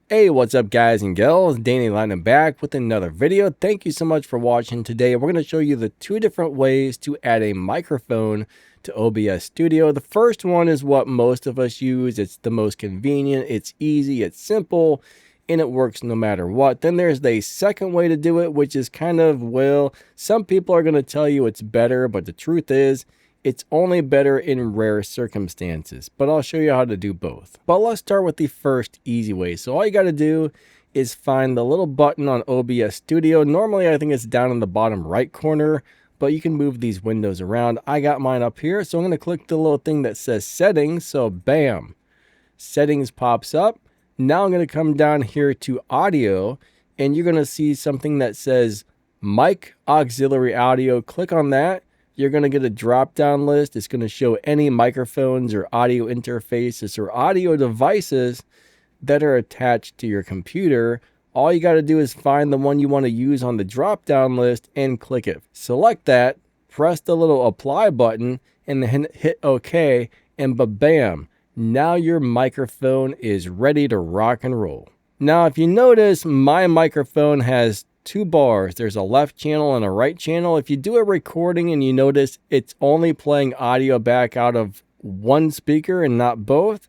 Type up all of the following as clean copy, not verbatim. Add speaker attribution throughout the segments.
Speaker 1: Hey, what's up guys and gals? Danny Lightning back with another video. Thank you so much for watching. Today we're going to show you the two different ways to add a microphone to OBS Studio. The first one is what most of us use. It's the most convenient, it's easy, it's simple, and it works no matter what. Then there's the second way to do it, which is kind of, well, some people are going to tell you it's better, but the truth is, it's only better in rare circumstances, but I'll show you how to do both. But let's start with the first easy way. So all you got to do is find the little button on OBS Studio. Normally I think it's down in the bottom right corner, but you can move these windows around. I got mine up here, so I'm going to click the little thing that says settings. So bam, settings pops up. Now I'm going to come down here to audio, and you're going to see something that says mic auxiliary audio. Click on that. You're going to get a drop-down list. It's going to show any microphones or audio interfaces or audio devices that are attached to your computer. All you got to do is find the one you want to use on the drop-down list and click it. Select that, press the little apply button, and then hit OK, and bam, now your microphone is ready to rock and roll. Now, if you notice, my microphone has two bars. There's a left channel and a right channel. If you do a recording and you notice it's only playing audio back out of one speaker and not both,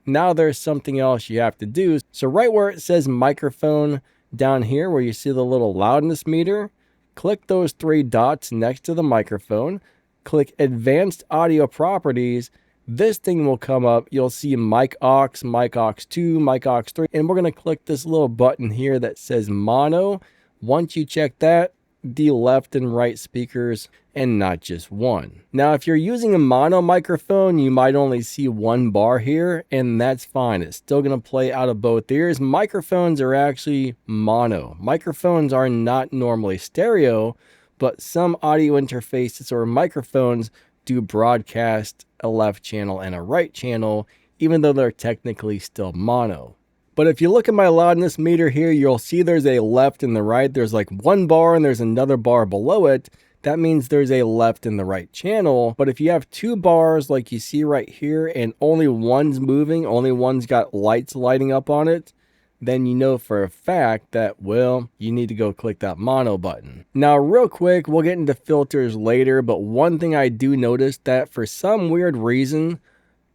Speaker 1: now there's something else you have to do. So right where it says microphone down here, where you see the little loudness meter, click those three dots next to the microphone, click advanced audio properties. This thing will come up. You'll see mic aux 2, mic aux 3, and we're going to click this little button here that says mono. Once you check that, the left and right speakers, and not just one. Now, if you're using a mono microphone, you might only see one bar here, and that's fine. It's still going to play out of both ears. Microphones are actually mono. Microphones are not normally stereo, but some audio interfaces or microphones do broadcast a left channel and a right channel, even though they're technically still mono. But if you look at my loudness meter here, you'll see there's a left and the right. There's like one bar and there's another bar below it. That means there's a left and the right channel. But if you have two bars like you see right here and only one's moving, only one's got lights lighting up on it, then you know for a fact that, well, you need to go click that mono button. Now, real quick, we'll get into filters later, but one thing I do notice that for some weird reason,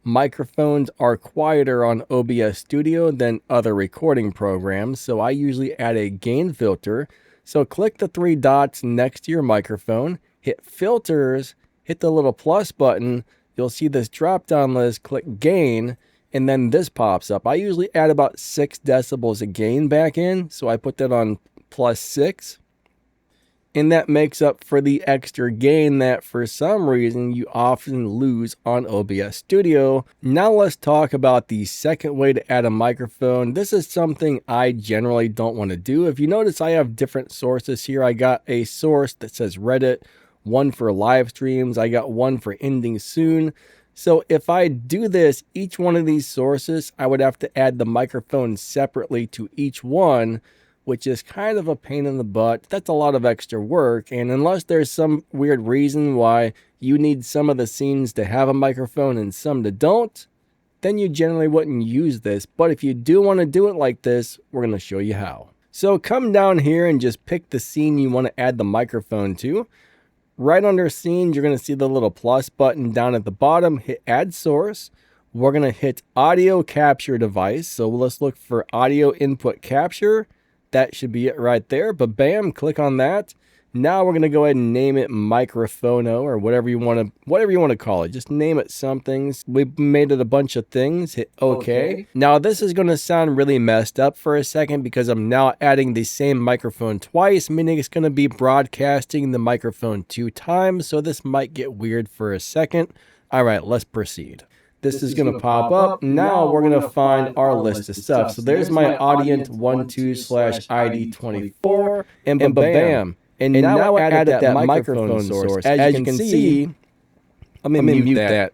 Speaker 1: microphones are quieter on OBS Studio than other recording programs, so I usually add a gain filter. So click the three dots next to your microphone, hit filters, hit the little plus button, you'll see this drop down list, click gain, and then this pops up. I usually add about 6 decibels of gain back in, so I put that on +6. And that makes up for the extra gain that for some reason you often lose on OBS Studio. Now let's talk about the second way to add a microphone. This is something I generally don't want to do. If you notice, I have different sources here. I got a source that says Reddit, one for live streams, I got one for ending soon. So if I do this, each one of these sources, I would have to add the microphone separately to each one, which is kind of a pain in the butt. That's a lot of extra work, and unless there's some weird reason why you need some of the scenes to have a microphone and some to don't, then you generally wouldn't use this. But if you do want to do it like this, we're going to show you how. So come down here and just pick the scene you want to add the microphone to. Right under scenes, you're going to see the little plus button down at the bottom. Hit add source. We're going to hit audio capture device. So let's look for audio input capture. That should be it right there, but bam, click on that. Now we're going to go ahead and name it Microphono or whatever you want to call it. Just name it something. We made it a bunch of things. Hit OK. Now this is going to sound really messed up for a second because I'm now adding the same microphone twice, meaning it's going to be broadcasting the microphone 2 times. So this might get weird for a second. All right, let's proceed. This is going to pop up. Now we're going to find our list of stuff. So there's my audience12/ID24, and bam. And now I added that microphone source. As you can see, I'm going to mute that.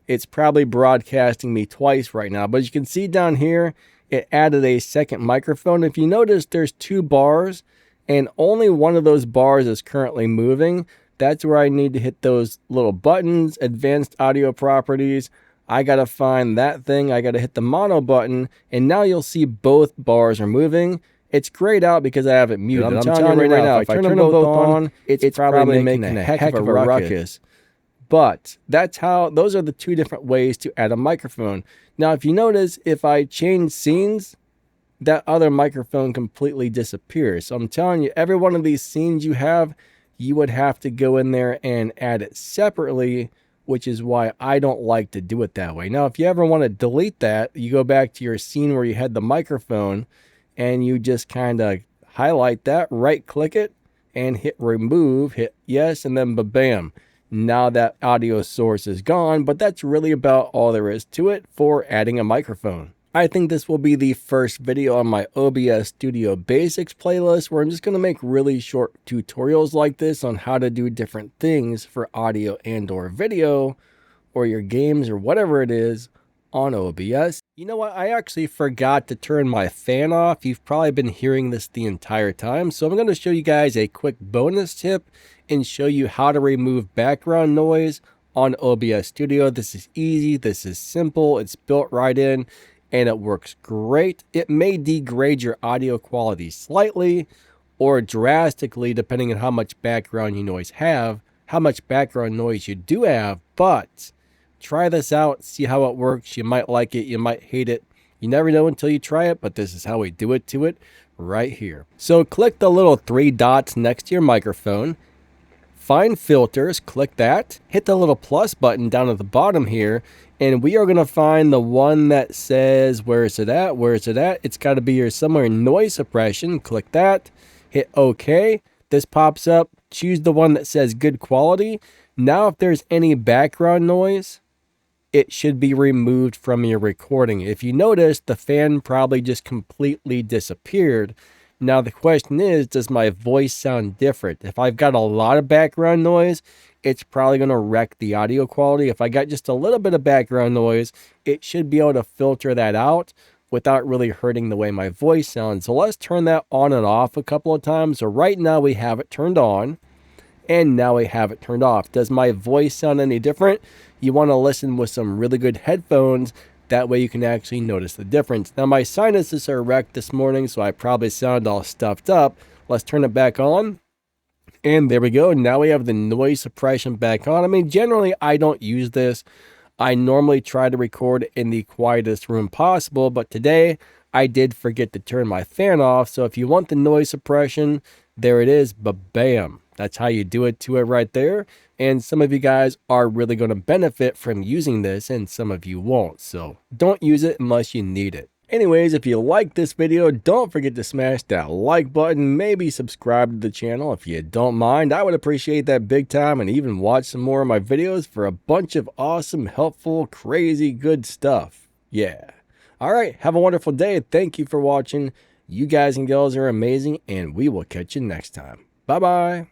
Speaker 1: It's probably broadcasting me twice right now. But as you can see down here, it added a second microphone. If you notice, there's 2 bars, and only one of those bars is currently moving. That's where I need to hit those little buttons, advanced audio properties, I gotta find that thing, I gotta hit the mono button, and now you'll see both bars are moving. It's grayed out because I have it muted. I'm telling you right now, if I turn them both on, it's probably making a heck of a ruckus. But those are the two different ways to add a microphone. Now, if you notice, if I change scenes, that other microphone completely disappears. So I'm telling you, every one of these scenes you have, you would have to go in there and add it separately, which is why I don't like to do it that way. Now, if you ever want to delete that, you go back to your scene where you had the microphone and you just kind of highlight that, right click it and hit remove, hit yes, and then bam. Now that audio source is gone, but that's really about all there is to it for adding a microphone. I think this will be the first video on my OBS Studio Basics playlist where I'm just going to make really short tutorials like this on how to do different things for audio and or video or your games or whatever it is on OBS. You know what? I actually forgot to turn my fan off. You've probably been hearing this the entire time. So I'm going to show you guys a quick bonus tip and show you how to remove background noise on OBS Studio. This is easy. This is simple. It's built right in. And it works great. It may degrade your audio quality slightly or drastically depending on how much background you do have, but try this out, see how it works. You might like it, you might hate it. You never know until you try it, but this is how we do it to it right here. So click the little 3 dots next to your microphone. Find filters, click that, hit the little plus button down at the bottom here, and we are going to find the one that says, where is it at? Where is it at? It's got to be here somewhere, noise suppression. Click that, hit OK. This pops up. Choose the one that says good quality. Now, if there's any background noise, it should be removed from your recording. If you notice, the fan probably just completely disappeared. Now the question is, does my voice sound different? If I've got a lot of background noise, it's probably going to wreck the audio quality. If I got just a little bit of background noise, it should be able to filter that out without really hurting the way my voice sounds. So let's turn that on and off a couple of times. So right now we have it turned on and now we have it turned off. Does my voice sound any different? You want to listen with some really good headphones. That way you can actually notice the difference. Now my sinuses are wrecked this morning, so I probably sound all stuffed up. Let's turn it back on. And there we go. Now we have the noise suppression back on. I mean, generally I don't use this. I normally try to record in the quietest room possible, but today I did forget to turn my fan off. So if you want the noise suppression, there it is, but bam. That's how you do it to it right there. And some of you guys are really going to benefit from using this and some of you won't. So don't use it unless you need it. Anyways, if you like this video, don't forget to smash that like button. Maybe subscribe to the channel if you don't mind. I would appreciate that big time, and even watch some more of my videos for a bunch of awesome, helpful, crazy, good stuff. Yeah. All right. Have a wonderful day. Thank you for watching. You guys and girls are amazing, and we will catch you next time. Bye-bye.